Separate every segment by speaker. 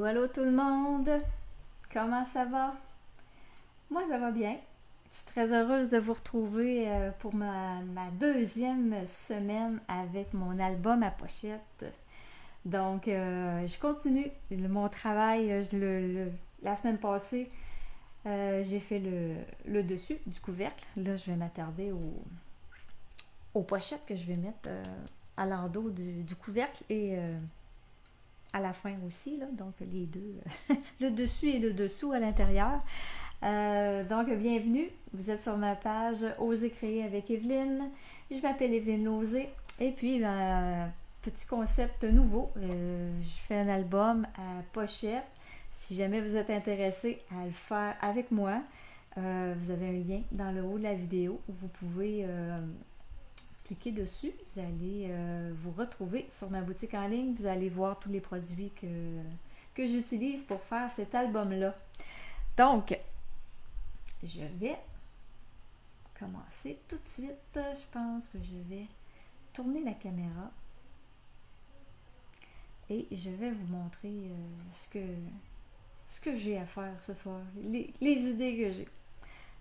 Speaker 1: Allô tout le monde, comment ça va? Moi ça va bien. Je suis très heureuse de vous retrouver pour ma deuxième semaine avec mon album à pochette. Donc je continue mon travail. La semaine passée, j'ai fait le dessus du couvercle. Là je vais m'attarder aux pochettes que je vais mettre à l'endos du couvercle et à la fin aussi, là, donc les deux, le dessus et le dessous à l'intérieur. Donc, bienvenue, vous êtes sur ma page Oser créer avec Evelyne. Je m'appelle Evelyne Lauzé et puis, petit concept nouveau, je fais un album à pochette. Si jamais vous êtes intéressé à le faire avec moi, vous avez un lien dans le haut de la vidéo où vous pouvez cliquez dessus, vous allez vous retrouver sur ma boutique en ligne. Vous allez voir tous les produits que j'utilise pour faire cet album-là. Donc, je vais commencer tout de suite. Je pense que je vais tourner la caméra et je vais vous montrer ce que j'ai à faire ce soir, les idées que j'ai.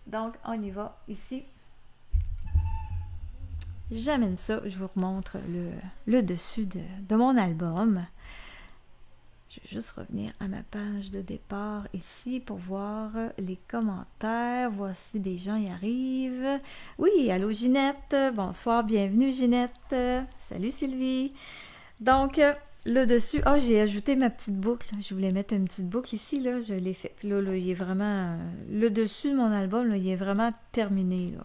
Speaker 1: Donc, on y va ici. J'amène ça, je vous remontre le dessus de mon album. Je vais juste revenir à ma page de départ ici pour voir les commentaires, voir si des gens y arrivent. Oui, allô Ginette, bonsoir, bienvenue Ginette. Salut Sylvie. Donc, le dessus, j'ai ajouté ma petite boucle. Je voulais mettre une petite boucle ici, là, je l'ai fait. Puis là, il est vraiment, le dessus de mon album, là, il est vraiment terminé. Là.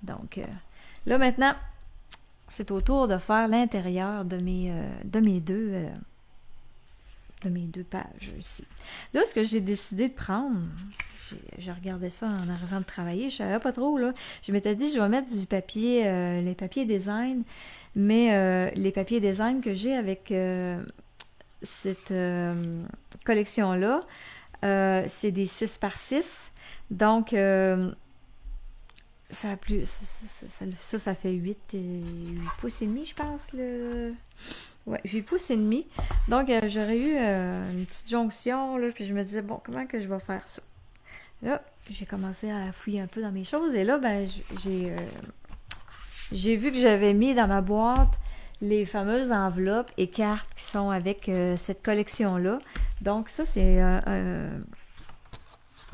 Speaker 1: Donc, là maintenant, c'est au tour de faire l'intérieur de mes deux pages ici. Là, ce que j'ai décidé de prendre, j'ai regardé ça en arrivant de travailler, je savais pas trop, là. Je m'étais dit, je vais mettre du papier, les papiers design, mais les papiers design que j'ai avec cette collection-là, c'est des 6 par 6. Donc, ça a plus. Ça fait 8 pouces et demi, je pense. Ouais, 8 pouces et demi. Donc, j'aurais eu une petite jonction, là, puis je me disais, bon, comment que je vais faire ça? Là, j'ai commencé à fouiller un peu dans mes choses, et là, j'ai vu que j'avais mis dans ma boîte les fameuses enveloppes et cartes qui sont avec cette collection-là. Donc, ça, c'est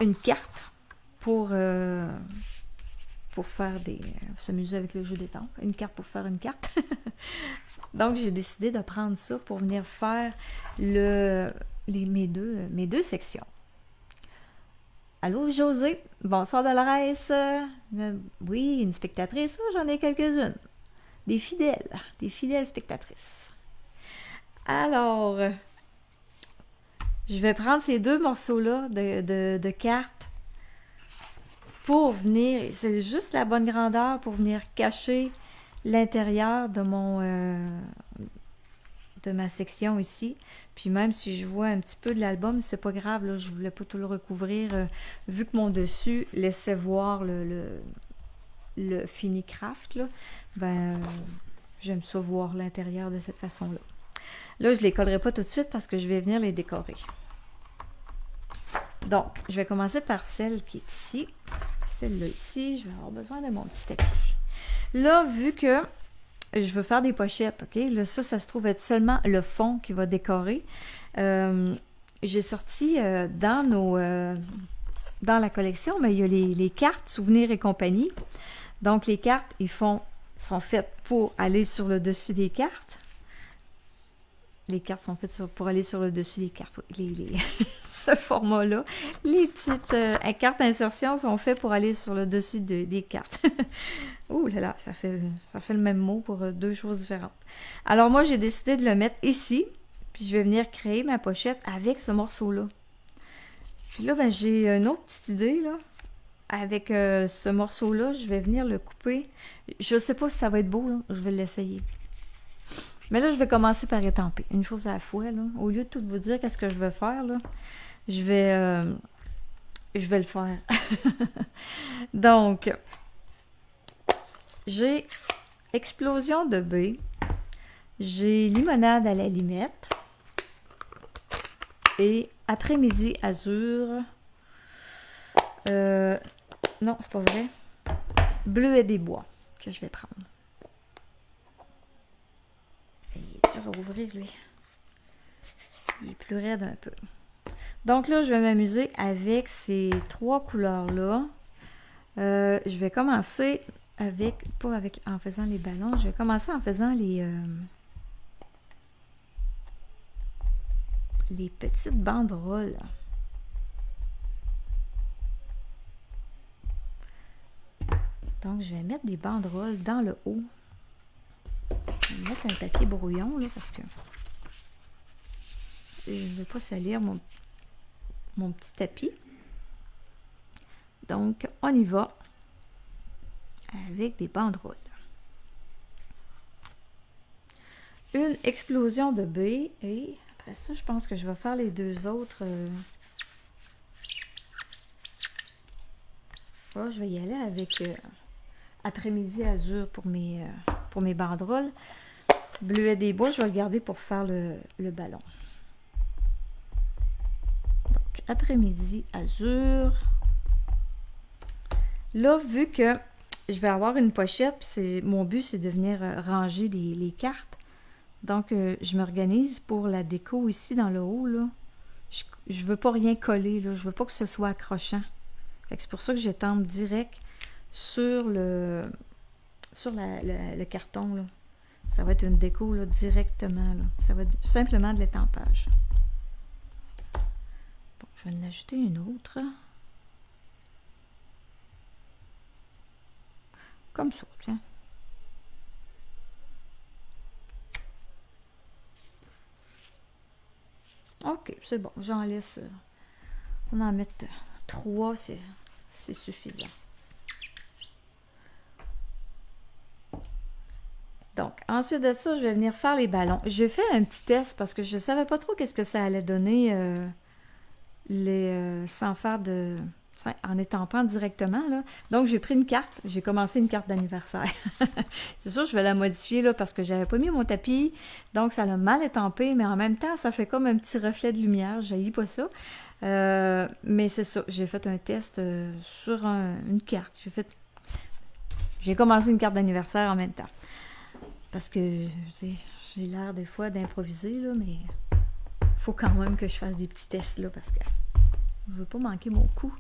Speaker 1: une carte pour faire s'amuser avec le jeu des temps. Une carte pour faire une carte. Donc, j'ai décidé de prendre ça pour venir faire mes deux sections. Allô, José. Bonsoir, Dolores. Oui, une spectatrice. J'en ai quelques-unes. Des fidèles spectatrices. Alors, je vais prendre ces deux morceaux-là de cartes pour venir, c'est juste la bonne grandeur pour venir cacher l'intérieur de ma section ici. Puis même si je vois un petit peu de l'album, c'est pas grave, là, je voulais pas tout le recouvrir, vu que mon dessus laissait voir le fini craft, là, j'aime ça voir l'intérieur de cette façon-là. Là, je les collerai pas tout de suite parce que je vais venir les décorer. Donc, je vais commencer par celle qui est ici. Celle-là ici, je vais avoir besoin de mon petit tapis. Là, vu que je veux faire des pochettes, OK? Là, ça se trouve être seulement le fond qui va décorer. J'ai sorti dans la collection, mais il y a les cartes souvenirs et compagnie. Donc, les cartes, sont faites pour aller sur le dessus des cartes. Les cartes sont faites pour aller sur le dessus des cartes. Oui, ce format-là. Les petites cartes insertion sont faites pour aller sur le dessus des cartes. Ouh là là, ça fait le même mot pour deux choses différentes. Alors moi, j'ai décidé de le mettre ici, puis je vais venir créer ma pochette avec ce morceau-là. Puis là, j'ai une autre petite idée, là. Avec ce morceau-là, je vais venir le couper. Je sais pas si ça va être beau, là. Je vais l'essayer. Mais là, je vais commencer par étamper. Une chose à la fois, là. Au lieu de tout vous dire qu'est-ce que je vais faire, là, je vais le faire. Donc, j'ai explosion de baies. J'ai limonade à la limette. Et après-midi azur. Non, c'est pas vrai. Bleuet des bois que je vais prendre. Il est dur à ouvrir, lui. Il est plus raide un peu. Donc là, je vais m'amuser avec ces 3 couleurs-là. Je vais commencer avec, pas avec, en faisant les ballons, je vais commencer en faisant les petites banderoles. Donc, je vais mettre des banderoles dans le haut. Je vais mettre un papier brouillon, là, parce que je ne veux pas salir mon petit tapis. Donc, on y va avec des banderoles. Une explosion de baies. Et après ça, je pense que je vais faire les 2 autres. Oh, je vais y aller avec après-midi azur pour mes banderoles. Bleuet des bois, je vais le garder pour faire le ballon. Donc, après-midi azur. Là, vu que je vais avoir une pochette, puis mon but, c'est de venir ranger les cartes. Donc, je m'organise pour la déco ici dans le haut, là. Je veux pas rien coller, là. Je veux pas que ce soit accrochant. Fait que c'est pour ça que j'étends direct sur le carton, là. Ça va être une déco, là, directement, là. Ça va être simplement de l'étampage. Bon, je vais en ajouter une autre. Comme ça, tiens. Ok, c'est bon. J'en laisse. On en met 3, c'est suffisant. Donc, ensuite de ça, je vais venir faire les ballons. J'ai fait un petit test parce que je ne savais pas trop qu'est-ce que ça allait donner sans faire de... en étampant directement, là. Donc, j'ai pris une carte. J'ai commencé une carte d'anniversaire. C'est sûr, je vais la modifier, là, parce que j'avais pas mis mon tapis. Donc, ça l'a mal étampé, mais en même temps, ça fait comme un petit reflet de lumière. Je n'haïs pas ça. Mais c'est ça. J'ai fait un test sur une carte. J'ai commencé une carte d'anniversaire en même temps. Parce que, j'ai l'air des fois d'improviser, là, mais il faut quand même que je fasse des petits tests, là, parce que je veux pas manquer mon coup.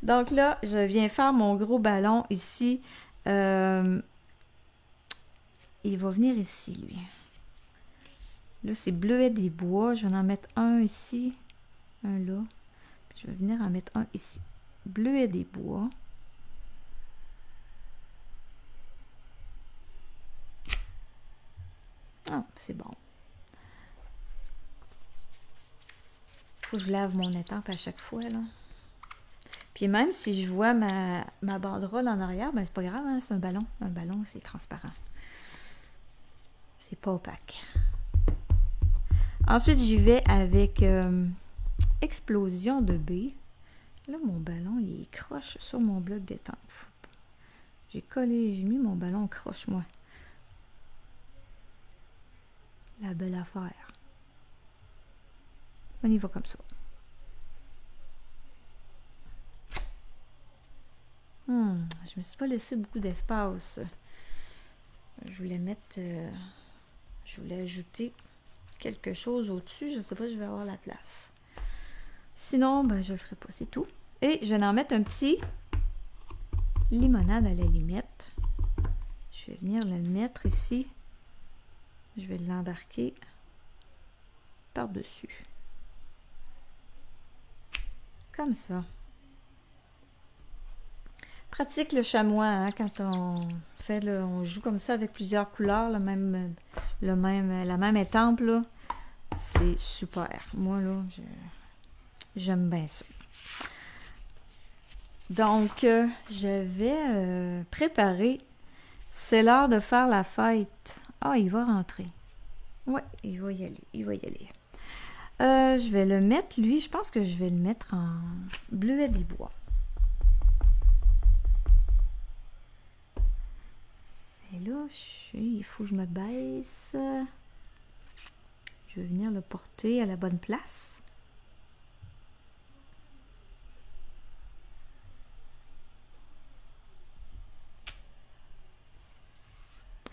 Speaker 1: Donc là, je viens faire mon gros ballon ici. Il va venir ici, lui. Là, c'est bleuet des bois. Je vais en mettre un ici, un là. Puis je vais venir en mettre un ici. Bleuet des bois. Ah, c'est bon. Faut que je lave mon étampe à chaque fois, là. Puis même si je vois ma banderole en arrière, ben c'est pas grave, hein, c'est un ballon. Un ballon, c'est transparent. C'est pas opaque. Ensuite, j'y vais avec explosion de baies. Là, mon ballon, il croche sur mon bloc d'étampe. J'ai mis mon ballon croche, moi. La belle affaire. On y va comme ça. Je me suis pas laissé beaucoup d'espace. Je voulais je voulais ajouter quelque chose au-dessus. Je sais pas si je vais avoir la place. Sinon, ben, je le ferai pas. C'est tout. Et je vais en mettre un petit limonade à la limette. Je vais venir le mettre ici. Je vais l'embarquer par-dessus. Comme ça. Pratique le chamois, hein, quand on joue comme ça avec plusieurs couleurs, la même étampe, là. C'est super. Moi, là, j'aime bien ça. Donc, je vais préparer. C'est l'heure de faire la fête. Ah, il va rentrer. Oui, il va y aller. Je vais le mettre, lui, je pense que je vais le mettre en bleuet des bois. Et là, il faut que je me baisse. Je je vais venir le porter à la bonne place.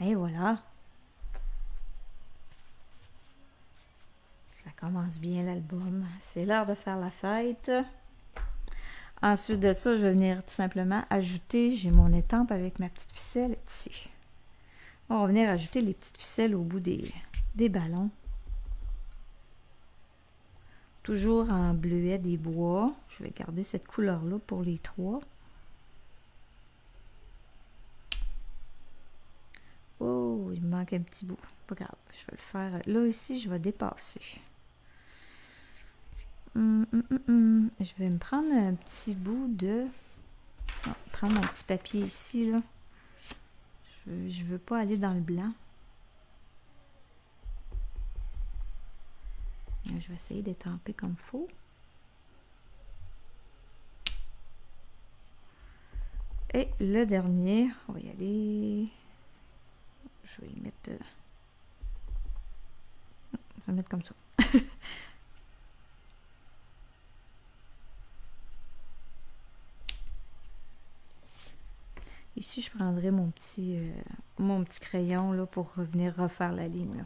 Speaker 1: Et voilà. Ça commence bien l'album. C'est l'heure de faire la fête. Ensuite de ça, je vais venir tout simplement ajouter, j'ai mon étampe avec ma petite ficelle ici. On va venir ajouter les petites ficelles au bout des ballons. Toujours en bleuet des bois. Je vais garder cette couleur-là pour les trois. Oh, il me manque un petit bout. Pas grave, je vais le faire. Là, ici, je vais dépasser. Je vais me prendre un petit bout de... prendre mon petit papier ici, là. Je veux pas aller dans le blanc. Je vais essayer d'étamper comme il faut. Et le dernier, on va y aller... Je vais y mettre... Je vais mettre comme ça. Ici, je prendrai mon petit crayon là, pour revenir refaire la ligne. Là.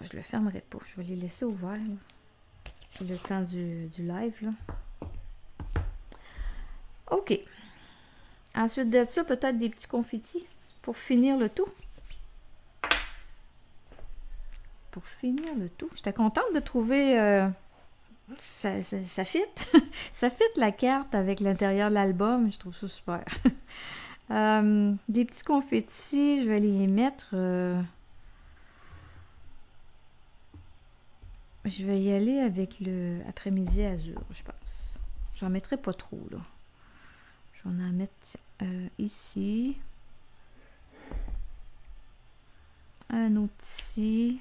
Speaker 1: Je le fermerai pas. Je vais les laisser ouverts là, le temps du live. Là. OK. Ensuite de ça, peut-être des petits confettis pour finir le tout. Pour finir le tout. J'étais contente de trouver... ça fit. Ça fit la carte avec l'intérieur de l'album. Je trouve ça super. Des petits confettis, je vais les mettre... je vais y aller avec le après-midi azur, je pense. J'en mettrai pas trop, là. Je vais en mettre ici. Un autre ici.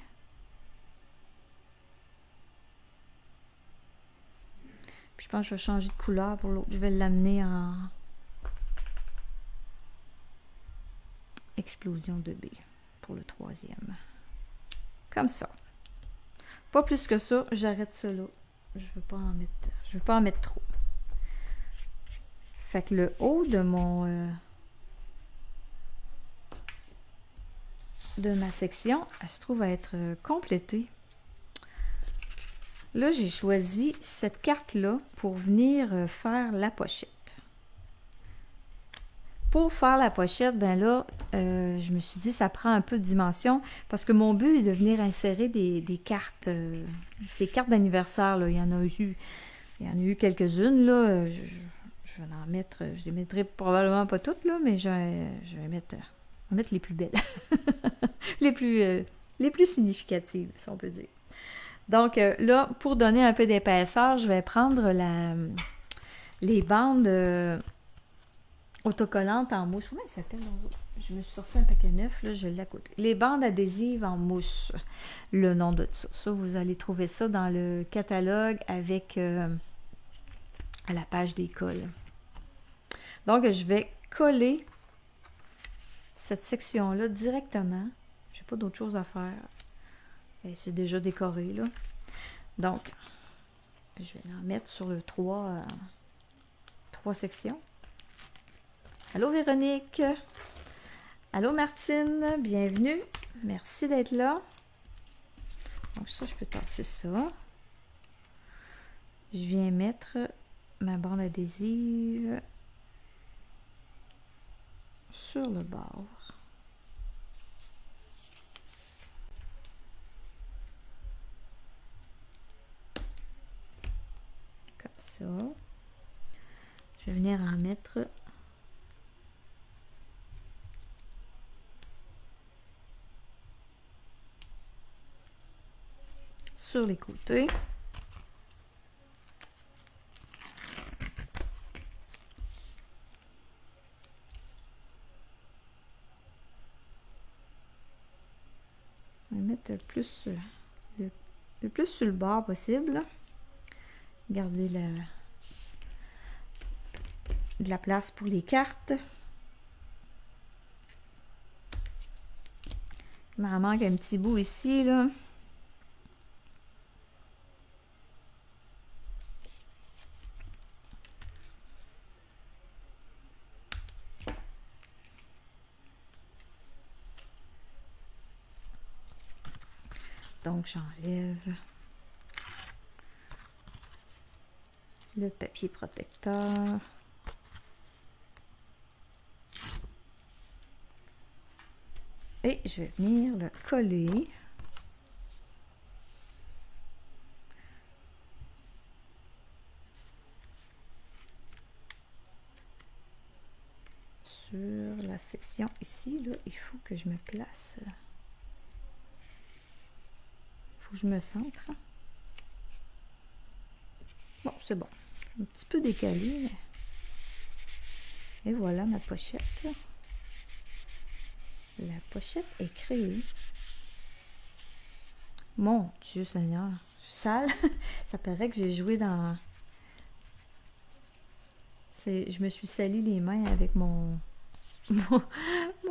Speaker 1: Puis je pense que je vais changer de couleur pour l'autre. Je vais l'amener en explosion de B pour le troisième. Comme ça. Pas plus que ça, j'arrête ça là. Je veux pas en mettre trop. Fait que le haut de de ma section, elle se trouve à être complétée. Là, j'ai choisi cette carte-là pour venir faire la pochette. Pour faire la pochette, ben là, je me suis dit ça prend un peu de dimension parce que mon but est de venir insérer des cartes, ces cartes d'anniversaire, là, il y en a eu quelques-unes, là, je vais en mettre, je les mettrai probablement pas toutes, là, mais je vais mettre les plus belles, les plus significatives, si on peut dire. Donc là, pour donner un peu d'épaisseur, je vais prendre les bandes autocollantes en mousse. Comment elles s'appellent dans autres? Je me suis sorti un paquet neuf, là, je l'ai à côté. Les bandes adhésives en mousse, le nom de ça. Ça, vous allez trouver ça dans le catalogue avec à la page des cols. Donc, je vais coller cette section-là directement. Je n'ai pas d'autre chose à faire. C'est déjà décoré, là. Donc, je vais en mettre sur le 3 sections. Allô Véronique. Allô Martine. Bienvenue. Merci d'être là. Donc ça, je peux tasser ça. Je viens mettre ma bande adhésive sur le bord. Ça. Je vais venir en mettre sur les côtés. Je vais mettre le plus sur le bord possible. Garder de la place pour les cartes. Il m'en manque un petit bout ici, là. Donc, j'enlève le papier protecteur. Et je vais venir le coller sur la section ici. Là, il faut que je me place. Il faut que je me centre. Bon, c'est bon. Un petit peu décalé. Mais... Et voilà ma pochette. La pochette est créée. Mon Dieu Seigneur, je suis sale. Ça paraît que j'ai joué dans... Je me suis sali les mains avec mon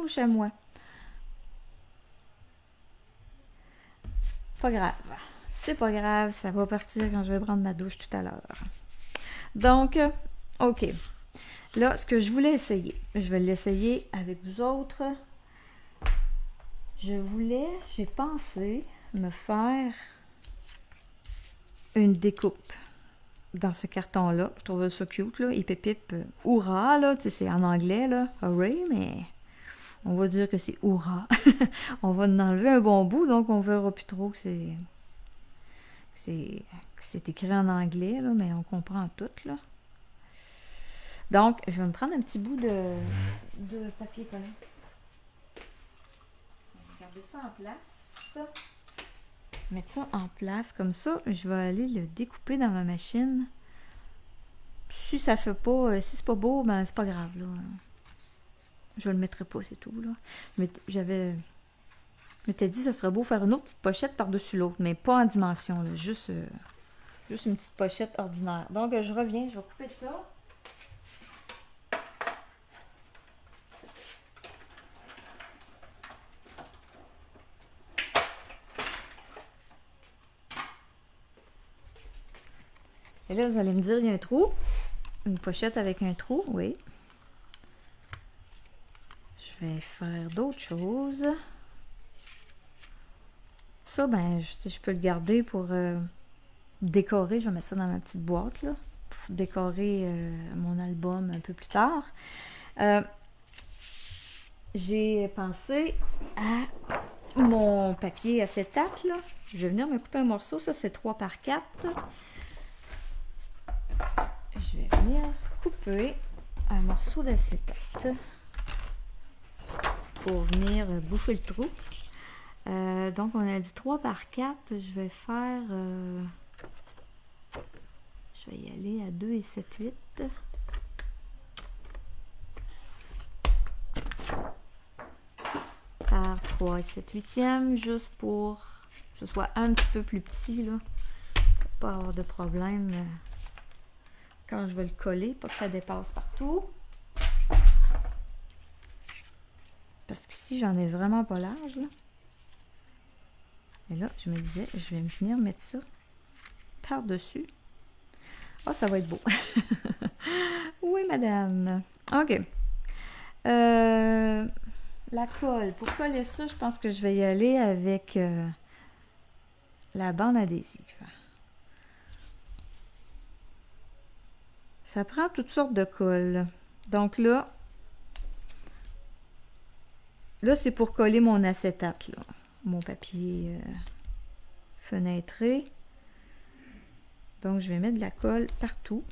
Speaker 1: chamois. Pas grave. C'est pas grave, ça va partir quand je vais prendre ma douche tout à l'heure. Donc, OK. Là, ce que je voulais essayer, je vais l'essayer avec vous autres. J'ai pensé me faire une découpe dans ce carton-là. Je trouvais ça cute, là. Hip hip hip, hurrah, là. Tu sais, c'est en anglais, là. Hooray, mais on va dire que c'est hurrah. On va en enlever un bon bout, donc on verra plus trop que c'est écrit en anglais, là, mais on comprend tout, là. Donc, je vais me prendre un petit bout de papier collant. Garder ça en place. Mettre ça en place comme ça. Je vais aller le découper dans ma machine. Si ça fait pas, si c'est pas beau, ben c'est pas grave là. Je le mettrai pas, c'est tout là. Mais je m'étais dit ça serait beau faire une autre petite pochette par-dessus l'autre, mais pas en dimension là, juste une petite pochette ordinaire. Donc je reviens, je vais couper ça. Et là, vous allez me dire, il y a un trou. Une pochette avec un trou, oui. Je vais faire d'autres choses. Ça, ben, je peux le garder pour décorer. Je vais mettre ça dans ma petite boîte, là. Pour décorer mon album un peu plus tard. J'ai pensé à mon papier acétate, là. Je vais venir me couper un morceau. Ça, c'est 3 par 4. Je vais venir couper un morceau d'acétate pour venir boucher le trou. Donc, on a dit 3 par 4. Je vais faire... je vais y aller à 2 et 7, 8. Par 3 et 7 huitièmes, juste pour que ce soit un petit peu plus petit, là. Pour pas avoir de problème... quand je vais le coller, pas que ça dépasse partout. Parce qu'ici, j'en ai vraiment pas large, là. Et là, je me disais, je vais venir mettre ça par-dessus. Oh, ça va être beau. Oui, madame. OK. La colle. Pour coller ça, je pense que je vais y aller avec la bande adhésive. Ça prend toutes sortes de colle. Donc là c'est pour coller mon acétate, là. Mon papier fenêtré. Donc, je vais mettre de la colle partout.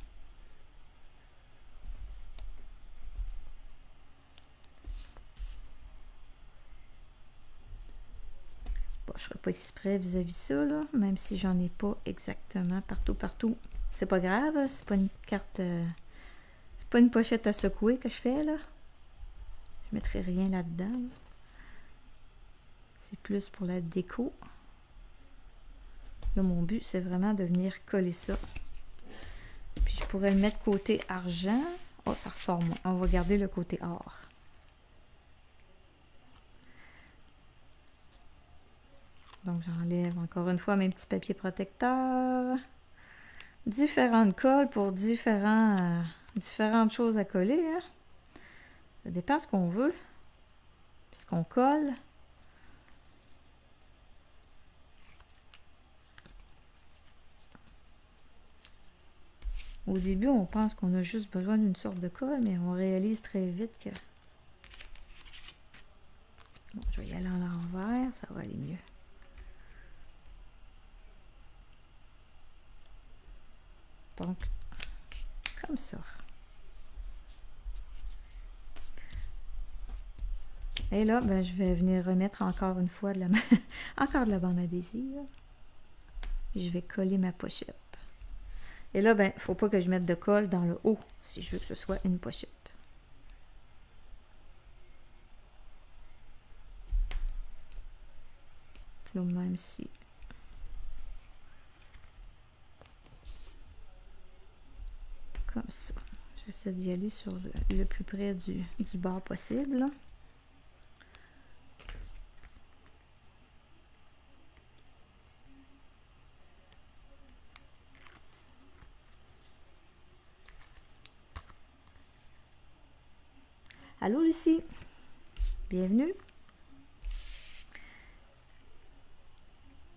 Speaker 1: Bon, je ne ferai pas exprès vis-à-vis ça, là, même si j'en ai pas exactement partout. C'est pas grave, c'est pas une carte... c'est pas une pochette à secouer que je fais, là. Je mettrai rien là-dedans. C'est plus pour la déco. Là, mon but, c'est vraiment de venir coller ça. Puis, je pourrais le mettre côté argent. Oh, ça ressort moins. On va garder le côté or. Donc, j'enlève encore une fois mes petits papiers protecteurs. Différentes colles pour différentes choses à coller. Hein? Ça dépend ce qu'on veut. Ce qu'on colle. Au début, on pense qu'on a juste besoin d'une sorte de colle, mais on réalise très vite que... Bon, je vais y aller à l'envers, ça va aller mieux. Donc, comme ça. Et là, ben, je vais venir remettre encore une fois de la, encore de la bande adhésive. Je vais coller ma pochette. Et là, ben, il ne faut pas que je mette de colle dans le haut si je veux que ce soit une pochette. Puis là, même si... Comme ça. J'essaie d'y aller sur le plus près du bord possible. Là. Allô Lucie, bienvenue.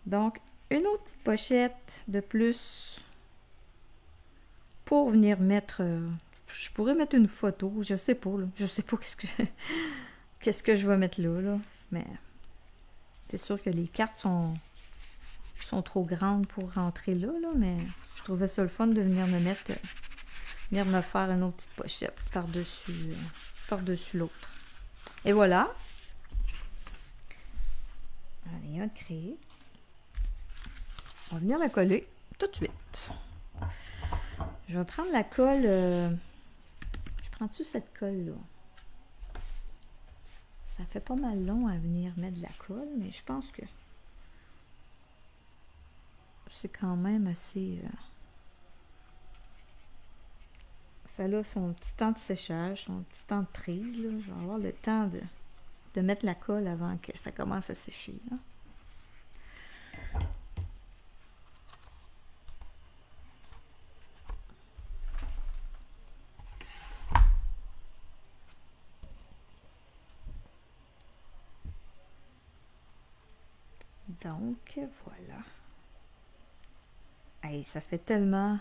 Speaker 1: Donc, une autre petite pochette de plus pour venir mettre... je pourrais mettre une photo, je sais pas, là. Je sais pas qu'est-ce que je vais mettre là. Mais c'est sûr que les cartes sont trop grandes pour rentrer là, mais je trouvais ça le fun de venir me faire une autre petite pochette par-dessus l'autre. Et voilà. Allez, un de créé. On va venir la coller tout de suite. Je vais prendre la colle. Je prends-tu cette colle-là? Ça fait pas mal long à venir mettre de la colle, mais je pense que c'est quand même assez... ça a son petit temps de séchage, son petit temps de prise. Là. Je vais avoir le temps de mettre la colle avant que ça commence à sécher. Là. Donc, voilà. Hey, ça fait tellement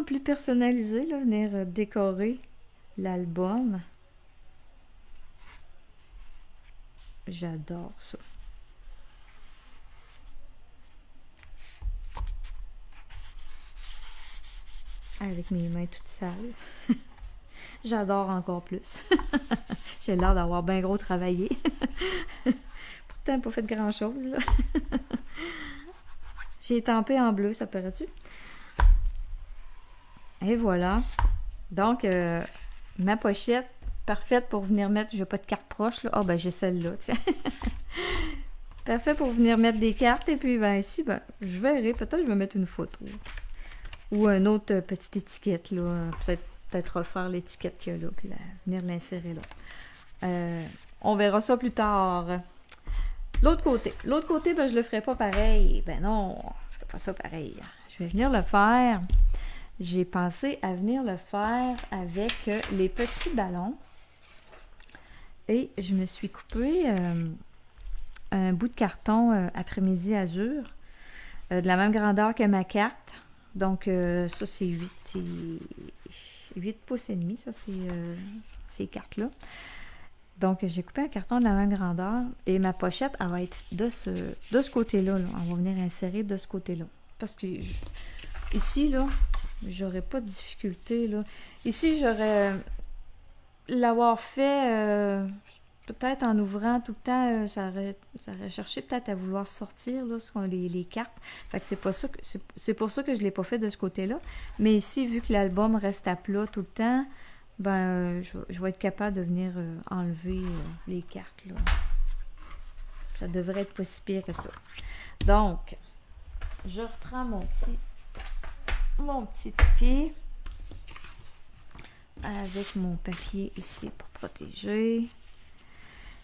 Speaker 1: plus personnalisé, là, venir décorer l'album. J'adore ça. Avec mes mains toutes sales. J'adore encore plus. J'ai l'air d'avoir bien gros travaillé. Pourtant, pas fait grand-chose, là. J'ai étampé en bleu, ça paraît-tu? Et voilà. Donc, ma pochette, parfaite pour venir mettre... J'ai pas de carte proche, là. Ah, ben, j'ai celle-là, tiens. Parfait pour venir mettre des cartes. Et puis, ben, ici, ben, je verrai. Peut-être que je vais mettre une photo. Ou une autre petite étiquette, là. Peut-être refaire l'étiquette qu'il y a là, puis venir l'insérer là. On verra ça plus tard. L'autre côté, ben, je le ferai pas pareil. Ben non, je fais pas ça pareil. Je vais venir le faire. J'ai pensé à venir le faire avec les petits ballons. Et je me suis coupé un bout de carton après-midi azur, de la même grandeur que ma carte. Donc, ça, c'est 8 pouces et demi, ça, ces cartes-là. Donc, j'ai coupé un carton de la même grandeur et ma pochette, elle va être de ce côté-là. Là. On va venir insérer de ce côté-là. Parce que ici, là, j'aurais pas de difficulté, là. Ici, j'aurais l'avoir fait peut-être en ouvrant tout le temps, ça aurait cherché peut-être à vouloir sortir là, les cartes. Fait que c'est pour ça que je l'ai pas fait de ce côté-là. Mais ici, vu que l'album reste à plat tout le temps, ben je vais être capable de venir enlever les cartes, là. Ça devrait être pas si pire que ça. Donc, je reprends mon petit tapis avec mon papier ici pour protéger.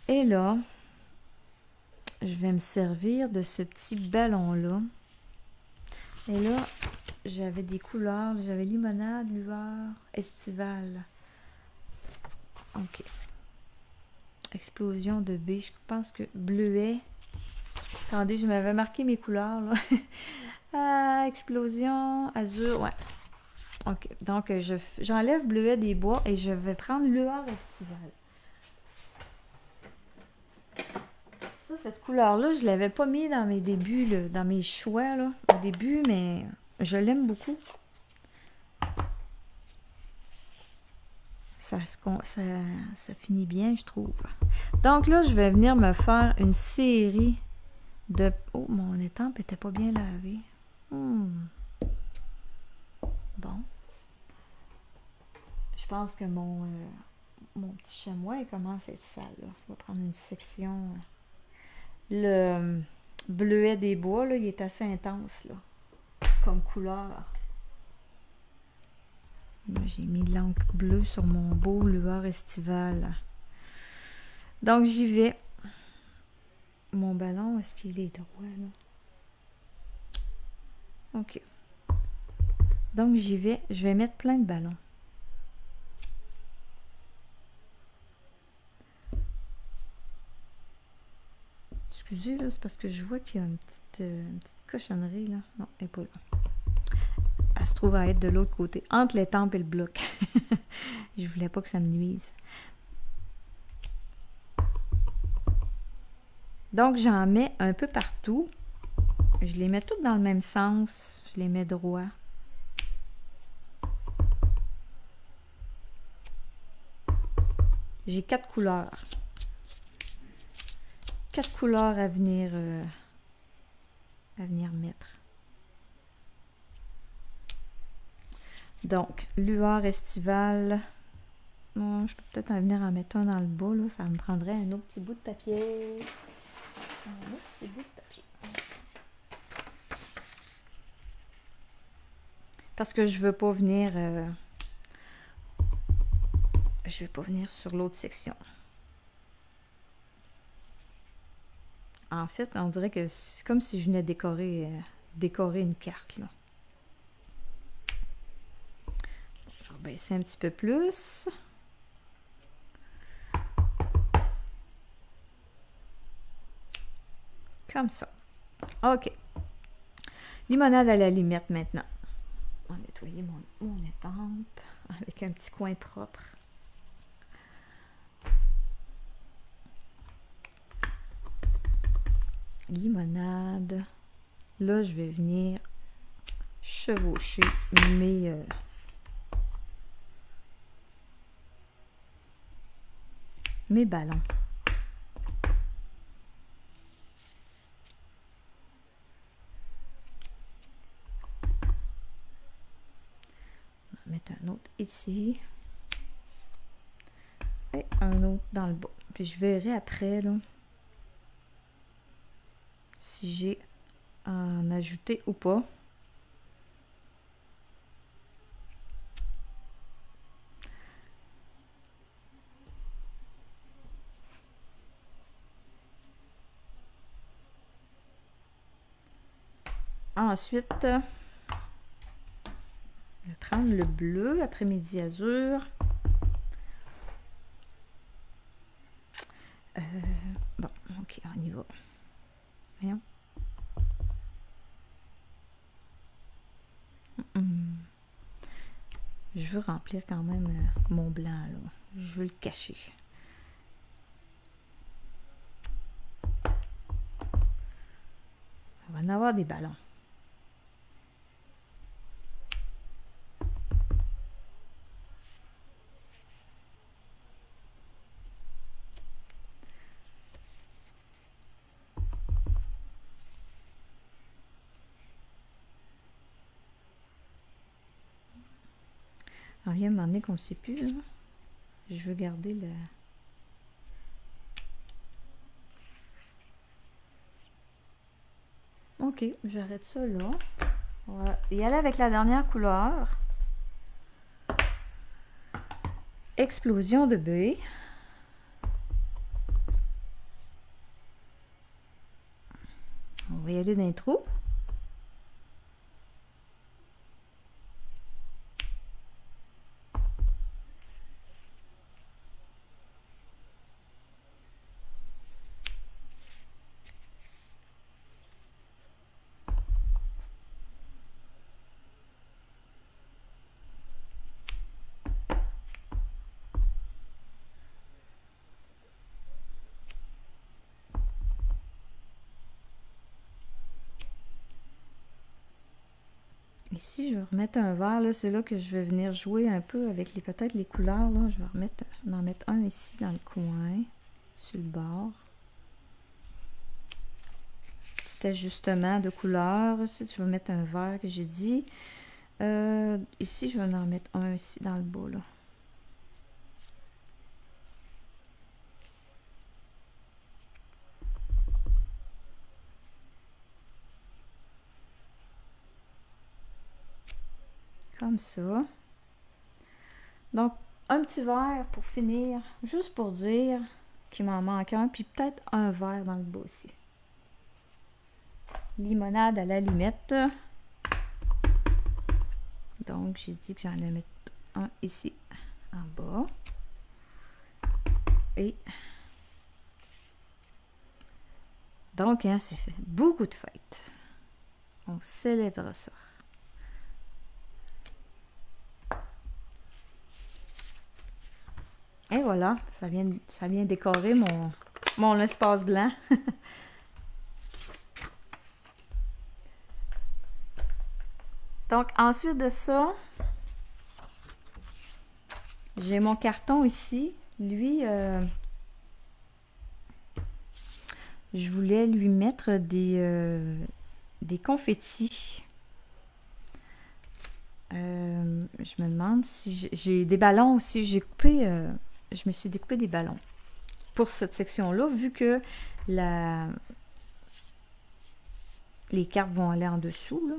Speaker 1: Et là, je vais me servir de ce petit ballon-là. Et là, j'avais des couleurs. J'avais limonade, lueur, estivale. OK. Explosion de B. Je pense que bleuet. Attendez, je m'avais marqué mes couleurs, là. Explosion, azur, ouais. OK. Donc, j'enlève bleuet des bois et je vais prendre lueur estivale. Ça, cette couleur-là, je l'avais pas mis dans mes débuts, là, dans mes choix, là, au début, mais je l'aime beaucoup. Ça finit bien, je trouve. Donc là, je vais venir me faire une série de... Oh, mon étampe était pas bien lavée. Bon. Je pense que mon petit chamois, il commence à être sale, là. Je vais prendre une section... Le bleuet des bois, là, il est assez intense, là, comme couleur. J'ai mis de l'encre bleue sur mon beau lueur estival. Donc, j'y vais. Mon ballon, est-ce qu'il est droit, là? OK. Donc, j'y vais. Je vais mettre plein de ballons. Excusez, là, c'est parce que je vois qu'il y a une petite cochonnerie, là. Non, elle n'est pas là. Elle se trouve à être de l'autre côté, entre l'étampe et le bloc. Je voulais pas que ça me nuise. Donc, j'en mets un peu partout. Je les mets toutes dans le même sens. Je les mets droit. J'ai 4 couleurs. 4 couleurs à venir mettre. Donc, lueur estivale. Bon, je peux peut-être en venir en mettre un dans le bas, là. Ça me prendrait un autre petit bout de papier. Un autre petit bout de papier. Parce que je veux pas venir... je veux pas venir sur l'autre section. En fait, on dirait que c'est comme si je venais décorer une carte, là. Je vais baisser un petit peu plus. Comme ça. OK. Limonade à la limette maintenant. On va nettoyer mon étampe avec un petit coin propre. Limonade. Là, je vais venir chevaucher mes ballons. On va mettre un autre ici. Et un autre dans le bas. Puis je verrai après, là, si j'ai à en ajouter ou pas. Ensuite, je vais prendre le bleu, après-midi azur. Bon, OK, on y va. Voyons. Je veux remplir quand même mon blanc, là. Je veux le cacher. On va en avoir des ballons. Alors, il y a un moment donné qu'on ne sait plus, là. Je veux garder le... OK, j'arrête ça là. On va y aller avec la dernière couleur. Explosion de buée. On va y aller d'un trou. Ici, je vais remettre un vert, là, c'est là que je vais venir jouer un peu avec peut-être les couleurs, là. Je vais en mettre un ici dans le coin, sur le bord. Petit ajustement de couleur. Ici, je vais mettre un vert que j'ai dit. Ici, je vais en mettre un ici dans le bas, là. Comme ça. Donc, un petit verre pour finir, juste pour dire qu'il m'en manque un, puis peut-être un verre dans le bas aussi. Limonade à la limette. Donc, j'ai dit que j'allais mettre un ici, en bas. Et donc, hein, ça fait beaucoup de fêtes. On célèbre ça. Et voilà, ça vient décorer mon espace blanc. Donc, ensuite de ça, j'ai mon carton ici. Lui, je voulais lui mettre des confettis. Je me demande si j'ai des ballons aussi. Je me suis découpé des ballons pour cette section-là, vu que les cartes vont aller en dessous, là.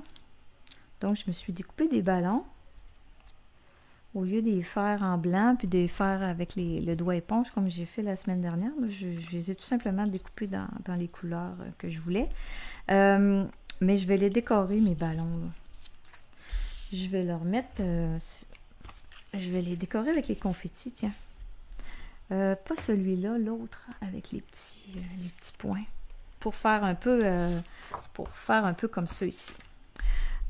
Speaker 1: Donc, je me suis découpé des ballons. Au lieu de les faire en blanc, puis de les faire avec le doigt éponge, comme j'ai fait la semaine dernière, je les ai tout simplement découpés dans les couleurs que je voulais. Mais je vais les décorer, mes ballons, là. Je vais leur mettre... je vais les décorer avec les confettis, tiens. Pas celui-là, l'autre, avec les petits points. Pour faire un peu comme ça ici.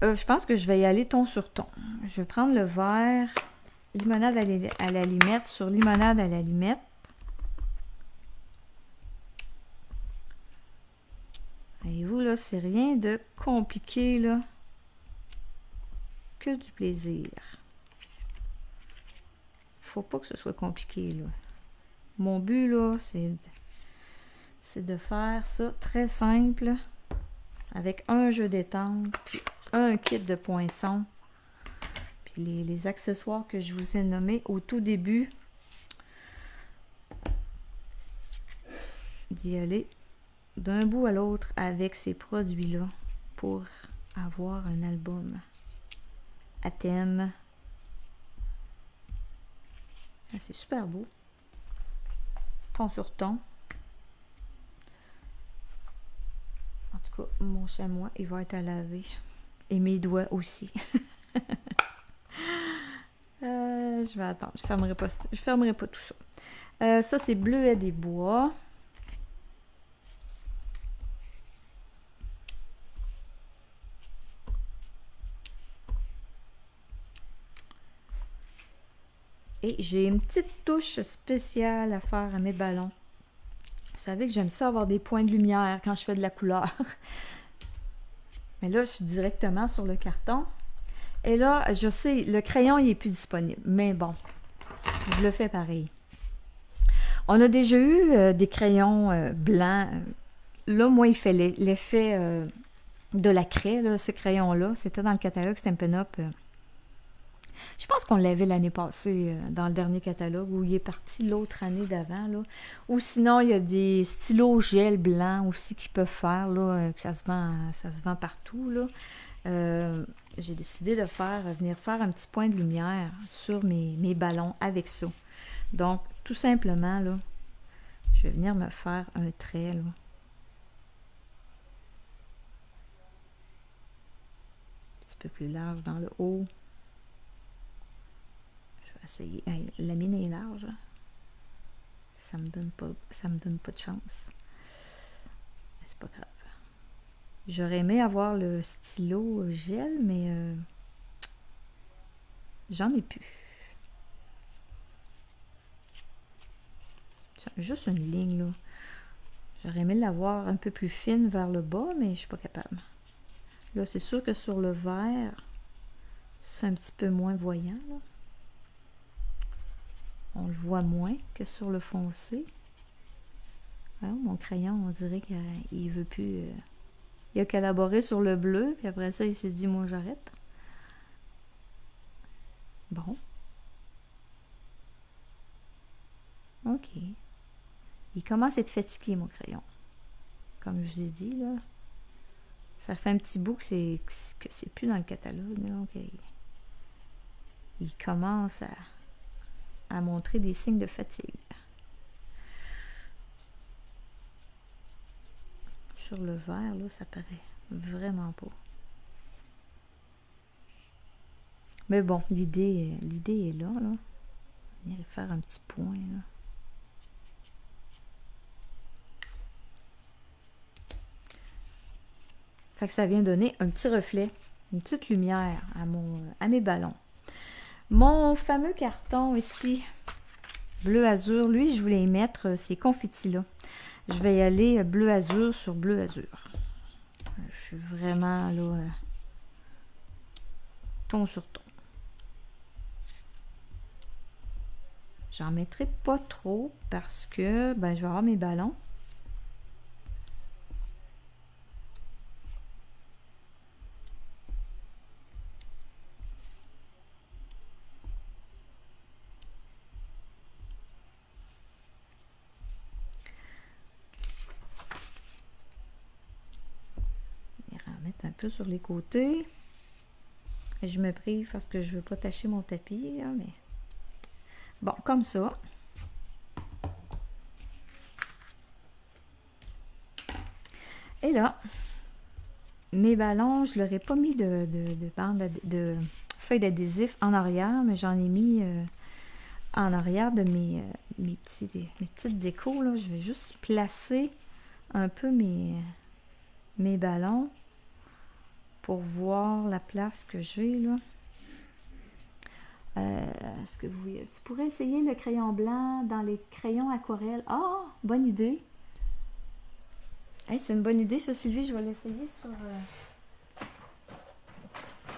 Speaker 1: Je pense que je vais y aller ton sur ton. Je vais prendre le vert limonade à la limette sur limonade à la limette. Voyez-vous, là, c'est rien de compliqué, là. Que du plaisir. Faut pas que ce soit compliqué, là. Mon but, là, c'est de faire ça très simple, avec un jeu d'étampe, puis un kit de poinçons, puis les accessoires que je vous ai nommés au tout début, d'y aller d'un bout à l'autre avec ces produits-là pour avoir un album à thème. Ah, c'est super beau. Ton sur ton. En tout cas, mon chamois, il va être à laver. Et mes doigts aussi. Je vais attendre. Je fermerai pas tout ça. Ça, c'est Bleuet des bois. Et j'ai une petite touche spéciale à faire à mes ballons. Vous savez que j'aime ça avoir des points de lumière quand je fais de la couleur. Mais là, je suis directement sur le carton. Et là, je sais, le crayon, il n'est plus disponible. Mais bon, je le fais pareil. On a déjà eu des crayons blancs. Là, moi, il fait l'effet de la craie, là, ce crayon-là. C'était dans le catalogue Stampin' Up. Je pense qu'on l'avait l'année passée dans le dernier catalogue où il est parti l'autre année d'avant. Là. Ou sinon, il y a des stylos gel blanc aussi qu'ils peuvent faire, là, que ça se vend partout. Là. J'ai décidé de venir faire un petit point de lumière sur mes ballons avec ça. Donc, tout simplement, là, je vais venir me faire un trait. Là. petit peu plus large dans le haut. Je vais essayer. Hey, la mine est large. Ça me donne pas de chance. C'est pas grave. J'aurais aimé avoir le stylo gel, mais j'en ai plus. C'est juste une ligne, là. J'aurais aimé l'avoir un peu plus fine vers le bas, mais je suis pas capable. Là, c'est sûr que sur le vert, c'est un petit peu moins voyant, là. On le voit moins que sur le foncé. Ah, mon crayon, on dirait qu'il veut plus... il a collaboré sur le bleu, puis après ça, il s'est dit, moi, j'arrête. Bon. OK. Il commence à être fatigué, mon crayon. Comme je vous ai dit, là. Ça fait un petit bout que c'est plus dans le catalogue. Donc, il commence à montrer des signes de fatigue. Sur le vert, là, ça paraît vraiment pas. Mais bon, l'idée est là, là. On irait faire un petit point, là. Fait que ça vient donner un petit reflet, une petite lumière à mes ballons. Mon fameux carton ici, bleu azur, lui, je voulais y mettre ces confitis-là. Je vais y aller bleu azur sur bleu azur. Je suis vraiment là, ton sur ton. J'en mettrai pas trop parce que ben, je vais avoir mes ballons. Un peu sur les côtés. Je me prive parce que je veux pas tacher mon tapis, là, mais bon, comme ça. Et là, mes ballons, je leur ai pas mis de feuilles d'adhésif en arrière, mais j'en ai mis en arrière de mes petites décos, là. Je vais juste placer un peu mes ballons pour voir la place que j'ai, là. Est-ce que tu pourrais essayer le crayon blanc dans les crayons aquarelles? Ah, bonne idée! Hey, c'est une bonne idée, ça, Sylvie. Je vais l'essayer sur...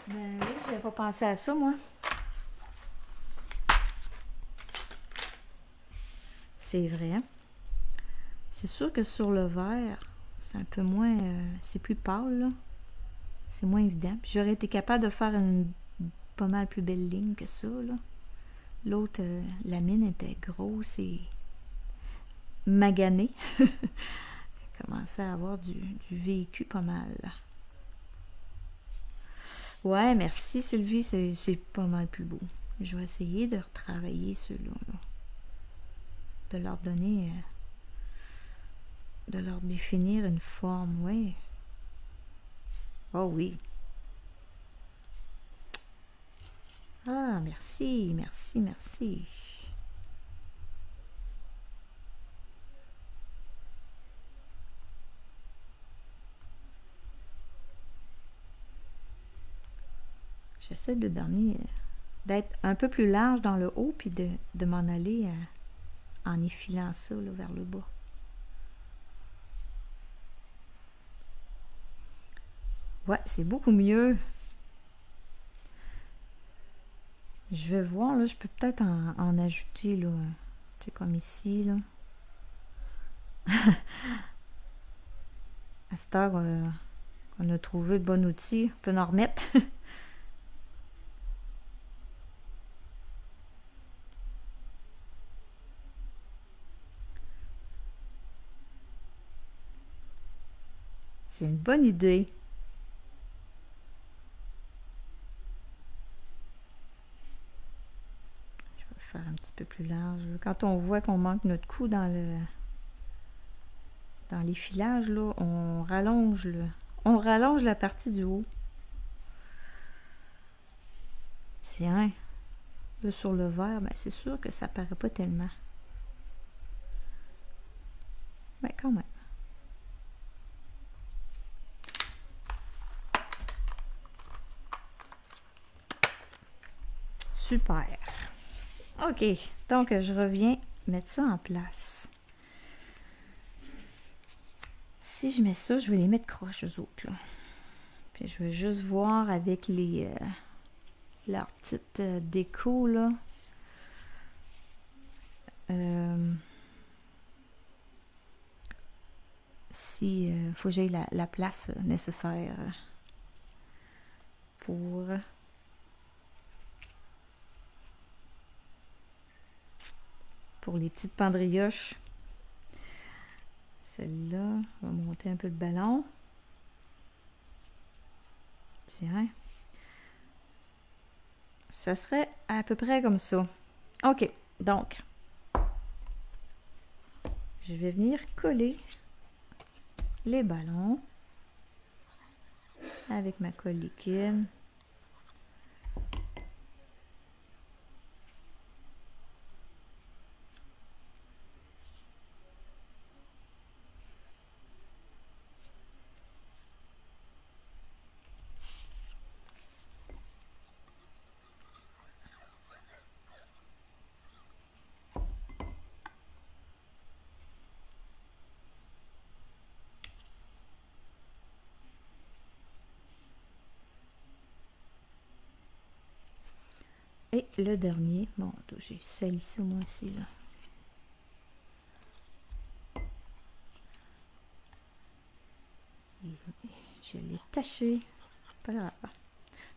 Speaker 1: Ben oui, j'avais pas pensé à ça, moi. C'est vrai. C'est sûr que sur le vert, c'est un peu moins... c'est plus pâle, là. C'est moins évident. Puis j'aurais été capable de faire une pas mal plus belle ligne que ça, là. L'autre, la mine était grosse et maganée. Commençait à avoir du vécu pas mal. Ouais, merci Sylvie, c'est pas mal plus beau. Je vais essayer de retravailler ceux-là, là. De leur donner... de leur définir une forme, ouais. Oh oui. Ah, merci, merci, merci. J'essaie de donner, d'être un peu plus large dans le haut, puis de m'en aller en effilant ça là, vers le bas. Ouais, c'est beaucoup mieux. Je vais voir, là, je peux peut-être en ajouter, là, tu sais, comme ici, là. À cette heure, on a trouvé le bon outil, on peut en remettre. C'est une bonne idée. Je vais le faire un petit peu plus large. Quand on voit qu'on manque notre cou dans les filages, là, on rallonge la partie du haut. Tiens, là sur le verre, ben c'est sûr que ça paraît pas tellement. Mais quand même. Super. OK, donc je reviens mettre ça en place. Si je mets ça, je vais les mettre croches aux autres, là. Puis je vais juste voir avec les leur petite déco, là. Si faut que j'aie la place nécessaire pour les petites pendrioches. Celle-là, on va monter un peu le ballon. Tiens. Ça serait à peu près comme ça. OK, donc, je vais venir coller les ballons avec ma colle liquide. Et le dernier, bon, j'ai sali ça moi aussi, là. Je l'ai taché. Pas grave.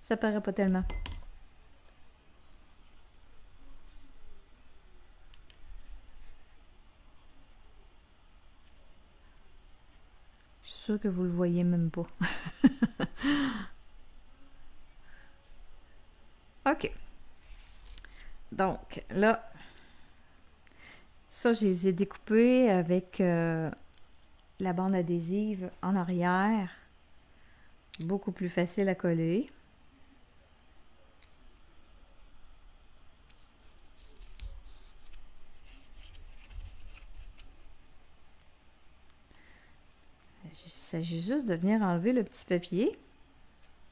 Speaker 1: Ça paraît pas tellement. Je suis sûre que vous le voyez même pas. OK. Donc, là, ça, je les ai découpés avec la bande adhésive en arrière. Beaucoup plus facile à coller. Il s'agit juste de venir enlever le petit papier.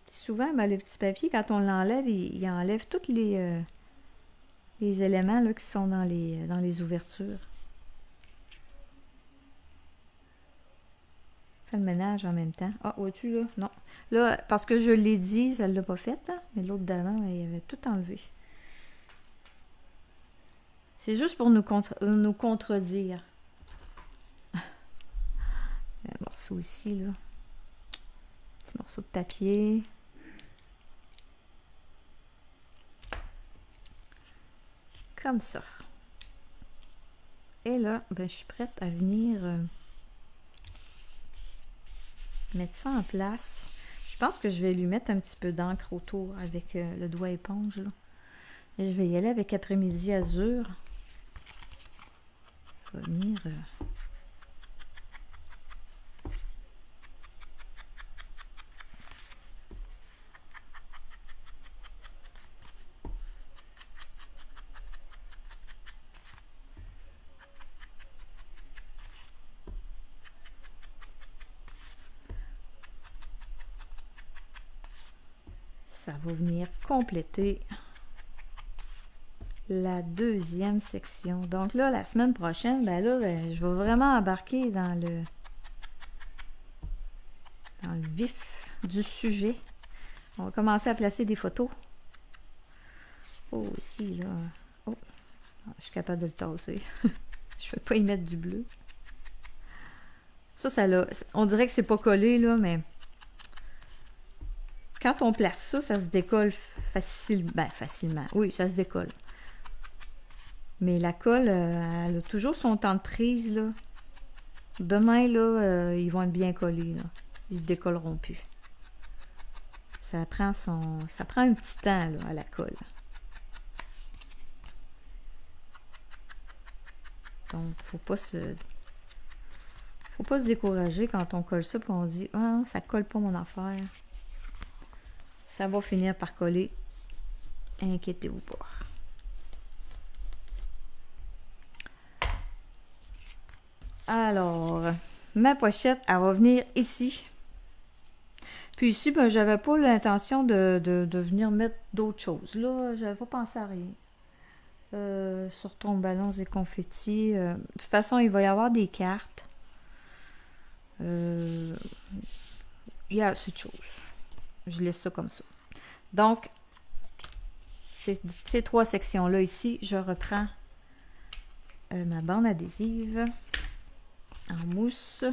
Speaker 1: Souvent, ben, le petit papier, quand on l'enlève, il enlève tous les éléments là, qui sont dans les ouvertures. Fait le ménage en même temps. Ah, vois-tu là? Non. Là, parce que je l'ai dit, ça ne l'a pas fait, hein? Mais l'autre d'avant, il avait tout enlevé. C'est juste pour nous contredire. Un morceau ici, là. Petit morceau de papier. Comme ça. Et là, ben, je suis prête à venir mettre ça en place. Je pense que je vais lui mettre un petit peu d'encre autour avec le doigt éponge, là. Et je vais y aller avec Après-midi Azur. Je vais venir... ça va venir compléter la deuxième section. Donc là, la semaine prochaine, ben là, je vais vraiment embarquer dans le vif du sujet. On va commencer à placer des photos. Oh, ici, là. Oh, je suis capable de le tasser. Je ne vais pas y mettre du bleu. Ça là, on dirait que c'est pas collé, là, mais quand on place ça, ça se décolle facilement. Ben, facilement. Oui, ça se décolle. Mais la colle, elle a toujours son temps de prise, là. Demain, là, ils vont être bien collés, là. Ils se décolleront plus. Ça prend un petit temps, là, à la colle. Donc, faut pas se décourager quand on colle ça et qu'on dit « Ah, ça colle pas mon affaire ». Ça va finir par coller Inquiétez-vous pas. Alors, ma pochette, elle va venir ici. Puis ici, ben, j'avais pas l'intention de venir mettre d'autres choses. Là, j'avais pas pensé à rien. Sur ton ballon et confettis. De toute façon, il va y avoir des cartes. Il y a assez de choses. Je laisse ça comme ça. Donc, ces 3 sections-là ici, je reprends ma bande adhésive en mousse.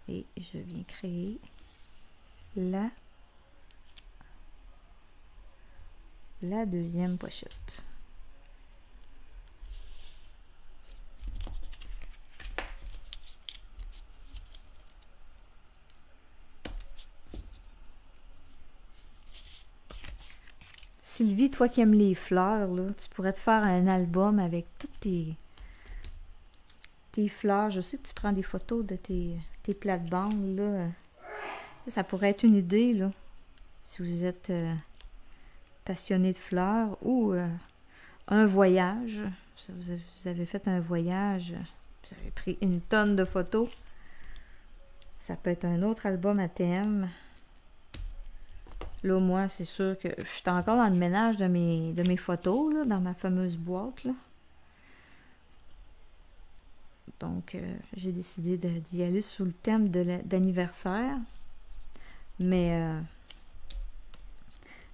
Speaker 1: Et je viens créer la deuxième pochette. Sylvie, toi qui aimes les fleurs, là, tu pourrais te faire un album avec toutes tes fleurs. Je sais que tu prends des photos de tes plates-bandes, là. Ça pourrait être une idée, là, si vous êtes passionné de fleurs ou un voyage. Vous avez fait un voyage, vous avez pris une tonne de photos. Ça peut être un autre album à thème. Là, moi, c'est sûr que je suis encore dans le ménage de mes photos, là, dans ma fameuse boîte, là. Donc, j'ai décidé d'y aller sous le thème d'anniversaire. Mais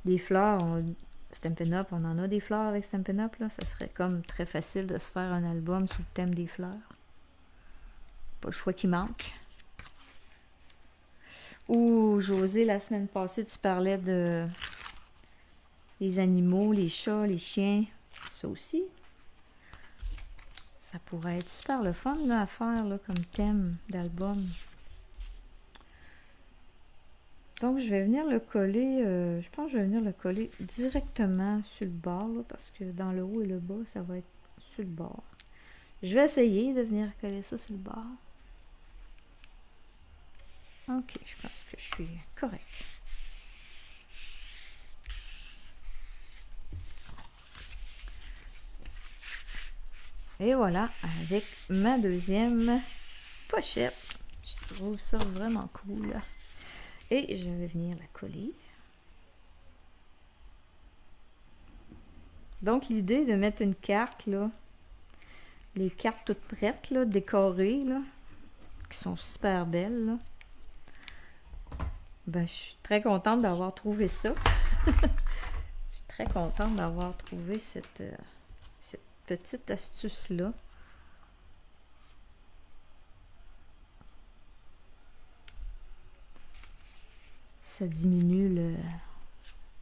Speaker 1: des fleurs, Stampin' Up, on en a des fleurs avec Stampin' Up, là. Ça serait comme très facile de se faire un album sous le thème des fleurs. Pas le choix qui manque. Ou José, la semaine passée, tu parlais de les animaux, les chats, les chiens. Ça aussi. Ça pourrait être super le fun là, à faire là, comme thème d'album. Donc, je vais venir le coller, je pense que je vais venir le coller directement sur le bord, là, parce que dans le haut et le bas, ça va être sur le bord. Je vais essayer de venir coller ça sur le bord. Ok, je pense que je suis correct. Et voilà, avec ma deuxième pochette. Je trouve ça vraiment cool. Et je vais venir la coller. Donc, l'idée de mettre une carte, là, les cartes toutes prêtes, là, décorées, là, qui sont super belles, là. Ben, je suis très contente d'avoir trouvé ça. Je suis très contente d'avoir trouvé cette petite astuce-là. Ça diminue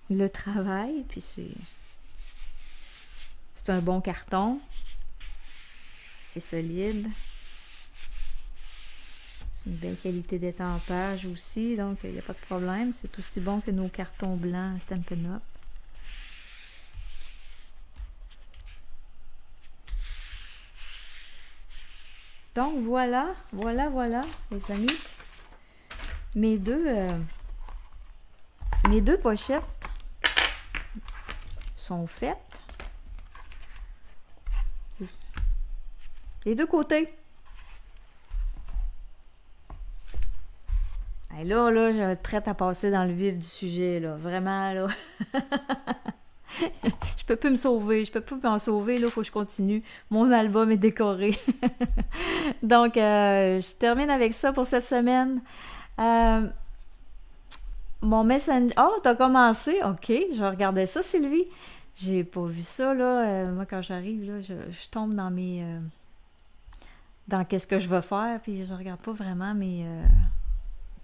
Speaker 1: le travail, puis c'est un bon carton. C'est solide. C'est une belle qualité d'étampage aussi, donc il n'y a pas de problème. C'est aussi bon que nos cartons blancs Stampin' Up. Donc voilà, les amis. Mes deux pochettes sont faites. Les deux côtés. Et là, je vais être prête à passer dans le vif du sujet, là. Vraiment, là. Je peux plus me sauver. Je peux plus m'en sauver, là. Faut que je continue. Mon album est décoré. Donc, je termine avec ça pour cette semaine. Mon Messenger... Oh, t'as commencé? OK, je vais regarder ça, Sylvie. J'ai pas vu ça, là. Moi, quand j'arrive, là, je tombe dans mes... dans qu'est-ce que je veux faire, puis je regarde pas vraiment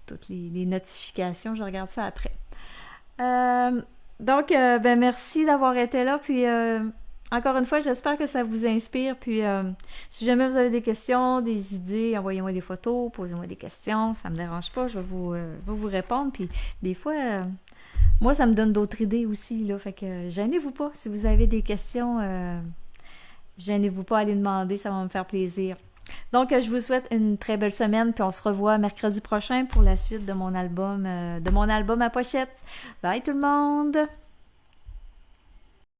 Speaker 1: toutes les notifications. Je regarde ça après. Donc, ben merci d'avoir été là, puis... encore une fois, j'espère que ça vous inspire. Puis, si jamais vous avez des questions, des idées, envoyez-moi des photos, posez-moi des questions. Ça me dérange pas, je vais vous répondre. Puis, des fois, moi, ça me donne d'autres idées aussi, là. Fait que, gênez-vous pas. Si vous avez des questions, gênez-vous pas à les demander, ça va me faire plaisir. Donc, je vous souhaite une très belle semaine, puis on se revoit mercredi prochain pour la suite de mon album à pochette. Bye tout le monde!